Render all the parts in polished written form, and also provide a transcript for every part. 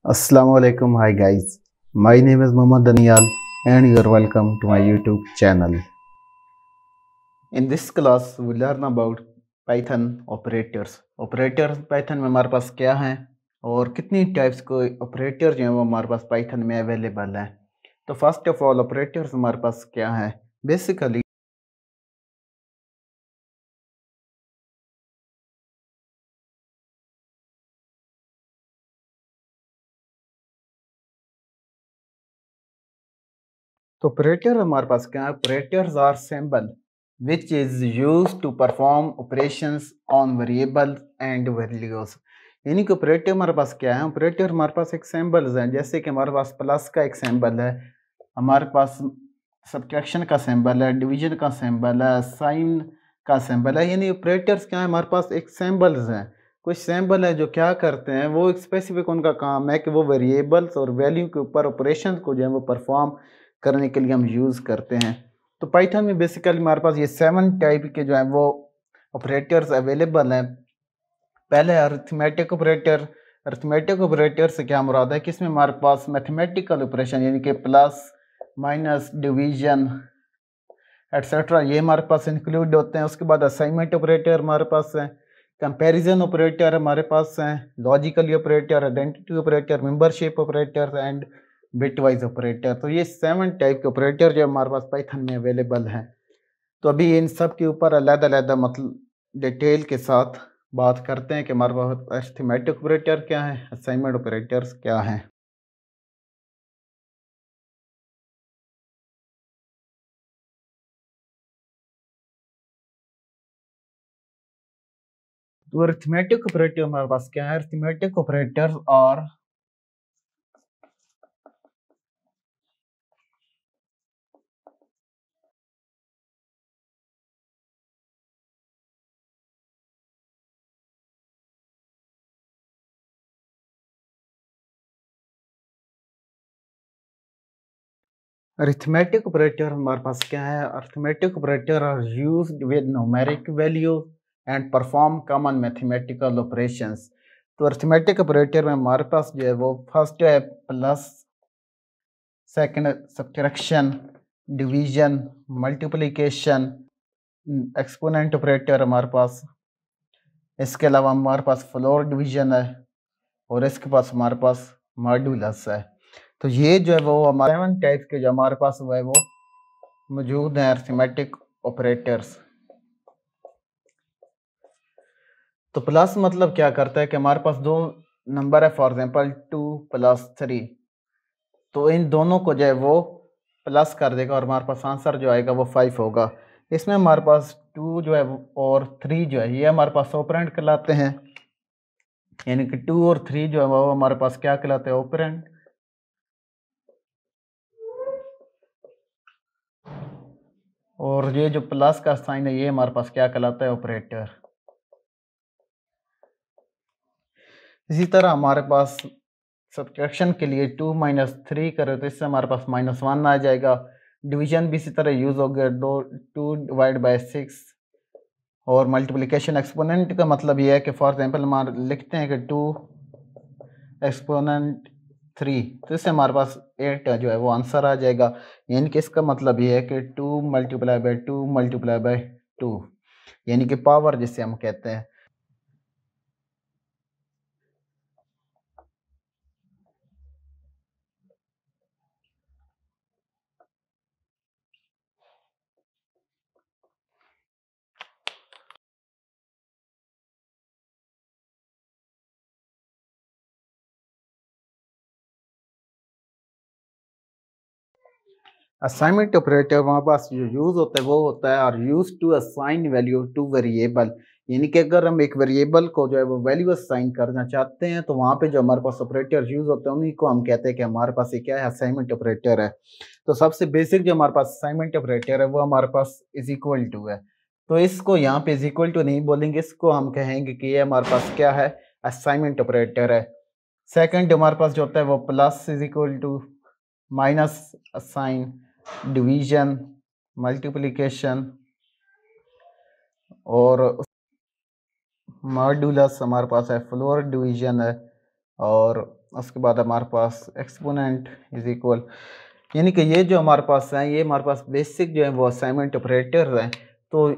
Assalamualaikum. Hi guys, my name is Mohammad Danial and you are welcome to my YouTube channel. In this class we learn about Python operators. Operators Python में हमारे पास क्या हैं और कितनी types को operator जो है वो हमारे पास Python में अवेलेबल है। तो फर्स्ट ऑफ ऑल ऑपरेटर्स हमारे पास क्या है। बेसिकली तो ऑपरेटर हमारे पास क्या है। Operators are symbol which is used to perform operations on variables and values। यानी कि ऑपरेटर हमारे पास क्या है। ऑपरेटर हमारे पास एक सिंबल्स हैं, जैसे कि हमारे पास प्लस का एक सिंबल है, हमारे पास सब्ट्रैक्शन का सिंबल है, डिवीजन का सिंबल है, साइन का सिंबल है। यानी ऑपरेटर्स क्या है, हमारे पास एक सिंबल्स हैं। कुछ सिंबल है जो क्या करते हैं, वो एक स्पेसिफिक उनका काम है कि वो वेरिएबल्स और वैल्यू के ऊपर ऑपरेशन को जो है वो परफॉर्म करने के लिए हम यूज़ करते हैं। तो पाइथन में बेसिकली हमारे पास ये 7 टाइप के जो है वो ऑपरेटर्स अवेलेबल हैं। पहले अरिथमेटिक ऑपरेटर। अरिथमेटिक ऑपरेटर से क्या मुराद है कि इसमें हमारे पास मैथमेटिकल ऑपरेशन यानी कि प्लस माइनस डिवीजन एट्सेट्रा ये हमारे पास इंक्लूड होते हैं। उसके बाद असाइनमेंट ऑपरेटर हमारे पास है, कंपैरिजन ऑपरेटर हमारे पास हैं, logical operator, identity operator, membership operator and bitwise operator. तो ये 7 टाइप के ऑपरेटर जो हमारे पास पाइथन में अवेलेबल हैं। तो अभी इन सब के ऊपर अलग-अलग मतलब डिटेल के साथ बात करते हैं कि हमारे पास अरिथमेटिक ऑपरेटर क्या है, असाइनमेंट ऑपरेटर्स क्या हैं। तो अरिथमेटिक ऑपरेटर हमारे पास क्या है। अरिथमेटिक ऑपरेटर्स और अरिथमेटिक ऑपरेटर हमारे पास क्या है। Arithmetic operator are used with numeric value and perform common mathematical operations. तो अरिथमेटिक ऑपरेटर में हमारे पास जो है वो फर्स्ट है plus, second subtraction, division, multiplication, exponent operator हमारे पास। इसके अलावा हमारे पास फ्लोर डिवीजन है और इसके पास हमारे पास मॉड्यूलस है। तो ये जो है वो हमारे 7 टाइप्स के जो हमारे पास वो है वो मौजूद हैं अरिथमेटिक ऑपरेटर्स। तो प्लस मतलब क्या करता है कि हमारे पास दो नंबर है, फॉर एग्जांपल 2 + 3, तो इन दोनों को जो है वो प्लस कर देगा और हमारे पास आंसर जो आएगा वो 5 होगा। इसमें हमारे पास 2 जो है और 3 जो है ये हमारे पास ऑपरेंड कहलाते हैं। यानी कि 2 और 3 जो है वो हमारे पास क्या कहलाते हैं, ऑपरेंड। और ये जो प्लस का साइन है ये हमारे पास क्या कहलाता है, ऑपरेटर। इसी तरह हमारे पास सब्ट्रैक्शन के लिए 2 - 3 करें तो इससे हमारे पास -1 आ जाएगा। डिवीजन भी इसी तरह यूज़ हो गया, 2/6। और मल्टीप्लिकेशन एक्सपोनेंट का मतलब ये है कि फॉर एग्जांपल हम लिखते हैं कि 2 एक्सपोनेंट 3, तो इससे हमारे पास 8 जो है वो आंसर आ जाएगा। यानी कि इसका मतलब ये है कि 2 × 2 × 2, यानी कि पावर जिसे हम कहते हैं। असाइनमेंट ऑपरेटर हमारे पास जो यूज़ होता है वो होता है और use to assign value to variable. यानी कि अगर हम एक वेरिएबल को जो है वो वैल्यू असाइन करना चाहते हैं तो वहाँ पे जो हमारे पास ऑपरेटर यूज़ होते हैं उन्हीं को हम कहते हैं कि हमारे पास ये क्या है, असाइनमेंट ऑपरेटर है। तो सबसे बेसिक जो हमारे पास असाइनमेंट ऑपरेटर है वो हमारे पास इज इक्वल टू है। तो इसको यहाँ पे इज इक्वल टू नहीं बोलेंगे, इसको हम कहेंगे कि ये हमारे पास क्या है, असाइनमेंट ऑपरेटर है। सेकंड हमारे पास जो होता है वो plus is equal to, minus assign, division, multiplication और मॉड्यूलस हमारे पास है, फ्लोर डिवीजन है और उसके बाद हमारे पास एक्सपोनेंट इज इक्वल, यानी कि ये जो हमारे पास है ये हमारे पास बेसिक जो है वो असाइनमेंट ऑपरेटर हैं। तो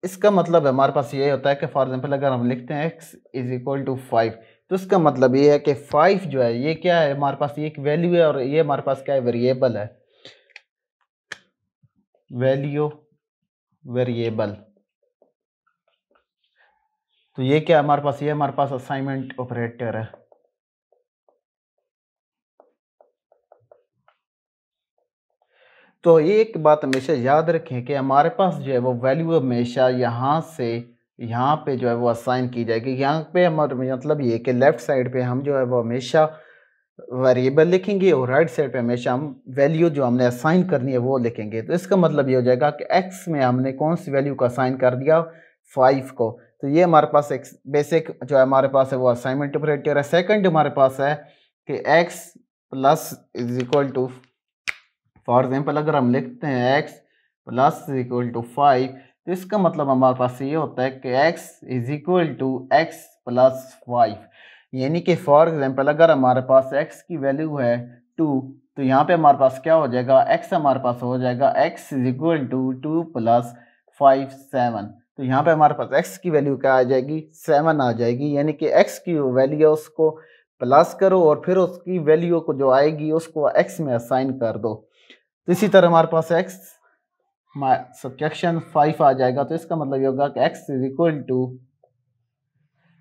इसका मतलब है हमारे पास ये होता है कि फॉर एग्जांपल अगर हम लिखते हैं x इज इक्वल टू 5, तो इसका मतलब ये है कि 5 जो है ये क्या है हमारे पास, ये एक वैल्यू है और ये हमारे पास क्या है, वेरिएबल है, वैल्यू वेरिएबल। तो ये क्या हमारे पास, ये हमारे पास असाइनमेंट ऑपरेटर है। तो ये एक बात हमेशा याद रखें कि हमारे पास जो है वो वैल्यू हमेशा यहाँ से यहाँ पे जो है वो असाइन की जाएगी। यहाँ पे हमारा मतलब ये कि लेफ्ट साइड पे हम जो है वो हमेशा वेरिएबल लिखेंगे और राइट साइड पे हमेशा हम वैल्यू जो हमने असाइन करनी है वो लिखेंगे। तो इसका मतलब ये हो जाएगा कि एक्स में हमने कौन सी वैल्यू को असाइन कर दिया, 5 को। तो ये हमारे पास एक बेसिक जो है हमारे पास है वो असाइनमेंट ऑपरेटर है। सेकंड हमारे पास है कि X plus is equal to, for example अगर हम लिखते हैं x plus is equal to 5, तो इसका मतलब हमारे पास ये होता है कि x is equal to x plus 5। यानी कि फॉर एग्जाम्पल अगर हमारे पास x की वैल्यू है 2, तो यहाँ पे हमारे पास क्या हो जाएगा, x हमारे पास हो जाएगा x is equal to 2 plus 5 7। तो यहाँ पे हमारे पास x की वैल्यू क्या आ जाएगी, 7 आ जाएगी। यानी कि x की वैल्यू है उसको प्लस करो और फिर उसकी वैल्यू को जो आएगी उसको x में असाइन कर दो। तो इसी तरह हमारे पास x सब्ट्रैक्शन 5 आ जाएगा। तो इसका मतलब ये होगा कि x is equal to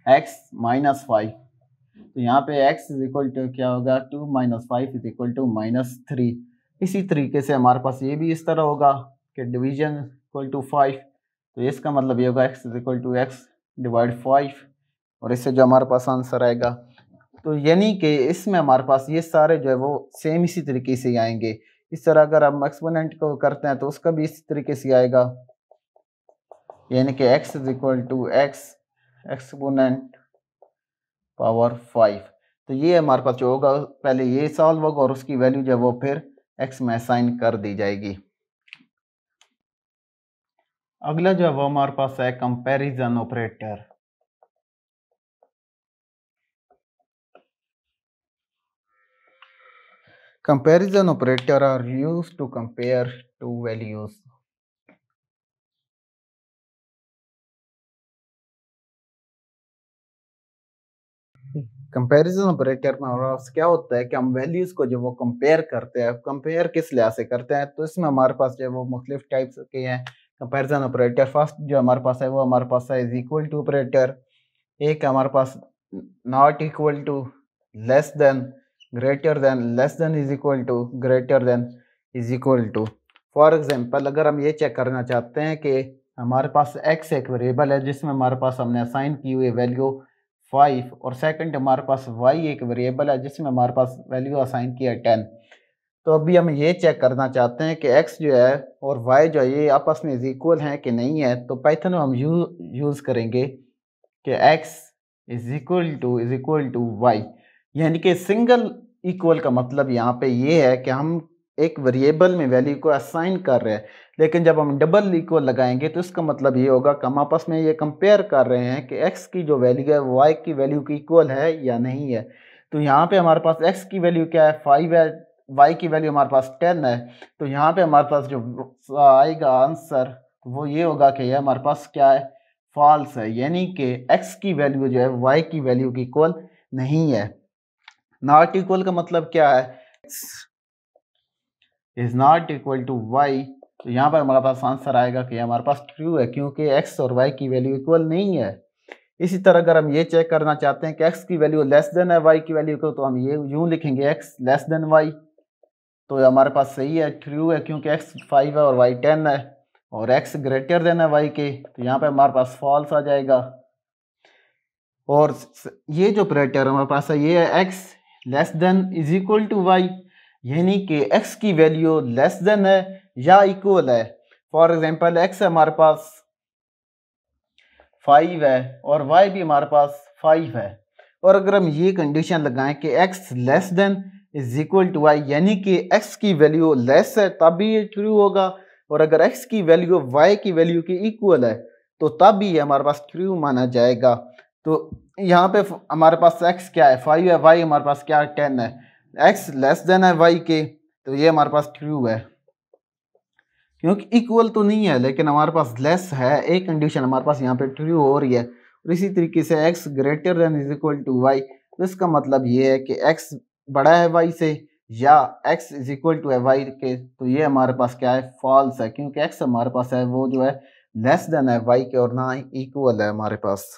x minus 5। तो यहाँ पे x इज इक्वल टू क्या होगा, 2 माइनस 5 इज इक्वल टू -3। इसी तरीके से हमारे पास ये भी इस तरह होगा कि डिवीजन इक्वल टू 5। तो इसका मतलब ये होगा x is equal to x divide 5, और इससे जो हमारे पास आंसर आएगा। तो यानी कि इसमें हमारे पास ये सारे जो है वो सेम इसी तरीके से आएंगे। इस तरह अगर हम एक्सपोनेंट को करते हैं तो उसका भी इसी तरीके से आएगा, यानी कि x is equal to x exponent power 5। तो ये हमारे पास जो होगा पहले ये सॉल्व होगा और उसकी वैल्यू जो है वो फिर x में असाइन कर दी जाएगी। अगला जो है वो हमारे पास है comparison operator. Comparison operator are used to compare two values. Comparison operator में हमारे पास क्या होता है कि हम वैल्यूज को जो वो कंपेयर करते हैं। कंपेयर किस लिहाज से करते हैं, तो इसमें हमारे पास जो है वो मुख्तलिफ टाइप्स के हैं कंपैरिजन ऑपरेटर। फर्स्ट जो हमारे पास है वो हमारे पास है इज इक्वल टू ऑपरेटर। एक हमारे पास not equal to, less than, greater than, less than is equal to, greater than is equal to. For example अगर हम ये चेक करना चाहते हैं कि हमारे पास x एक वेरिएबल है जिसमें हमारे पास हमने असाइन की हुई वैल्यू 5, और सेकंड हमारे पास y एक वेरिएबल है जिसमें हमारे पास वैल्यू असाइन की है 10। तो अभी हम ये चेक करना चाहते हैं कि x जो है और y जो है ये आपस में इज इक्वल हैं कि नहीं है। तो पाइथन में हम यूज़ करेंगे कि x is equal to Y, यानी कि सिंगल इक्वल का मतलब यहाँ पे ये है कि हम एक वेरिएबल में वैल्यू को असाइन कर रहे हैं, लेकिन जब हम डबल इक्वल लगाएंगे तो इसका मतलब ये होगा कि हम आपस में ये कंपेयर कर रहे हैं कि x की जो वैल्यू है वो y की वैल्यू की इक्वल है या नहीं है। तो यहाँ पे हमारे पास x की वैल्यू क्या है, 5 है, y की वैल्यू हमारे पास 10 है। तो यहाँ पे हमारे पास जो आएगा आंसर वो ये होगा कि यह हमारे पास क्या है, फॉल्स है, यानी कि x की वैल्यू जो है y की वैल्यू की इक्वल नहीं है। नॉट इक्वल का मतलब क्या है, x is not equal to y। तो यहाँ पर हमारे पास आंसर आएगा कि हमारे पास ट्रू है क्योंकि x और y की वैल्यू इक्वल नहीं है। इसी तरह अगर हम ये चेक करना चाहते हैं कि x की वैल्यू लेस देन है y की वैल्यू को, तो हम ये यूँ लिखेंगे x लेस देन y। तो हमारे पास सही है, ट्रू है क्योंकि x 5 है और y 10 है, और x ग्रेटर देन है y के, तो यहाँ पे हमारे पास फॉल्स आ जाएगा। और ये जो ऑपरेटर हमारे पास है ये है x less than is equal to y, यानी कि x की वैल्यू लेस देन है या इक्वल है। फॉर एग्जांपल x हमारे पास 5 है और y भी हमारे पास 5 है, और अगर हम ये कंडीशन लगाएं कि x less than is equal to y, यानी कि x की वैल्यू लेस है तब भी ये ट्रू होगा, और अगर x की वैल्यू y की वैल्यू की इक्वल है तो तब भी ये हमारे पास ट्रू माना जाएगा। तो यहाँ पे हमारे पास x क्या है 5 है, y हमारे पास क्या है 10 है, x लेस देन है y के, तो ये हमारे पास ट्रू है क्योंकि इक्वल तो नहीं है लेकिन हमारे पास लेस है, एक कंडीशन हमारे पास यहाँ पे ट्रू हो रही है। और इसी तरीके से x greater than is equal to y, तो इसका मतलब ये है कि x बड़ा है y से या x इज इक्वल टू है y के, तो ये हमारे पास क्या है फॉल्स है क्योंकि x हमारे पास है वो जो है लेस देन है y के और ना ही इक्वल है हमारे पास।